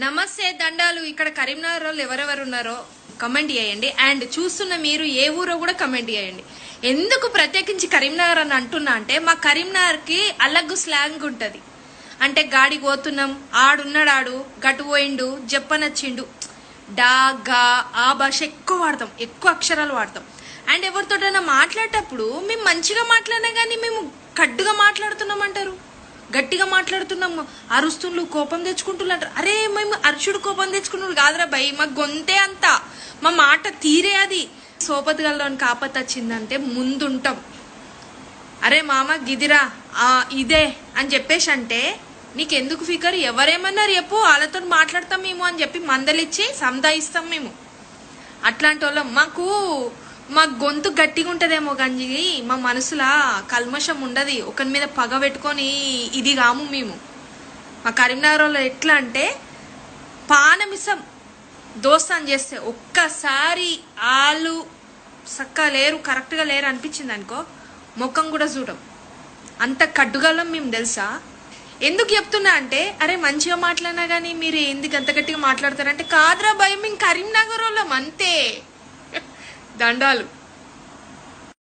నమస్తే దండాలు. ఇక్కడ కరీంనగర్ వాళ్ళు ఎవరెవరు ఉన్నారో కమెంట్ చేయండి. అండ్ చూస్తున్న మీరు ఏ ఊరో కూడా కమెంట్ చేయండి. ఎందుకు ప్రత్యేకించి కరీంనగర్ అని అంటున్నా అంటే మా కరీంనగర్కి అలగ్గు స్లాంగ్ ఉంటుంది. అంటే గాడికి పోతున్నాం, ఆడున్నాడు, ఆడు గటు పోయిండు, చెప్పనొచ్చిండు, డా గా ఆ భాష ఎక్కువ వాడతాం, ఎక్కువ అక్షరాలు వాడతాం. అండ్ ఎవరితోటైనా మాట్లాడేటప్పుడు మేము మంచిగా మాట్లాడినా కానీ మేము కడ్డుగా మాట్లాడుతున్నామంటారు, గట్టిగా మాట్లాడుతున్నాము, అరుస్తుండ్రు, కోపం తెచ్చుకుంటున్నారు. అరే మేము అరుచుడు కోపం తెచ్చుకున్నాడు కాదురా భయ్, మా గొంతే అంతా, మా మాట తీరే అది. సోపతిగల్లోని కాపత్ వచ్చిందంటే ముందుంటాం. అరే మామ గిదిరా ఇదే అని చెప్పేసి అంటే నీకెందుకు ఫికర్, ఎవరేమన్నారు చెప్పు, వాళ్ళతో మాట్లాడతాం మేము అని చెప్పి మందలిచ్చి సంధాయిస్తాం మేము. అట్లాంటి వాళ్ళం. మా గొంతు గట్టిగా ఉంటదేమో కానీ మా మనసులా కల్మషం ఉండదు. ఒకరి మీద పగ పెట్టుకొని ఇది కాము మేము. మా కరీంనగర్ వాళ్ళు ఎట్లా అంటే పానమిసం దోస్తాన్ చేస్తే ఒక్కసారి వాళ్ళు చక్కగా లేరు, కరెక్ట్గా లేరు అనిపించింది అనుకో, ముఖం కూడా చూడం. అంత కడ్డుగలం మేము తెలుసా. ఎందుకు చెప్తున్నా అంటే అరే మంచిగా మాట్లాడినా కానీ మీరు ఎందుకు అంత గట్టిగా మాట్లాడతారంటే కాదురా భయం, మేము కరీంనగర్ వాళ్ళం అంతే. దండాలు.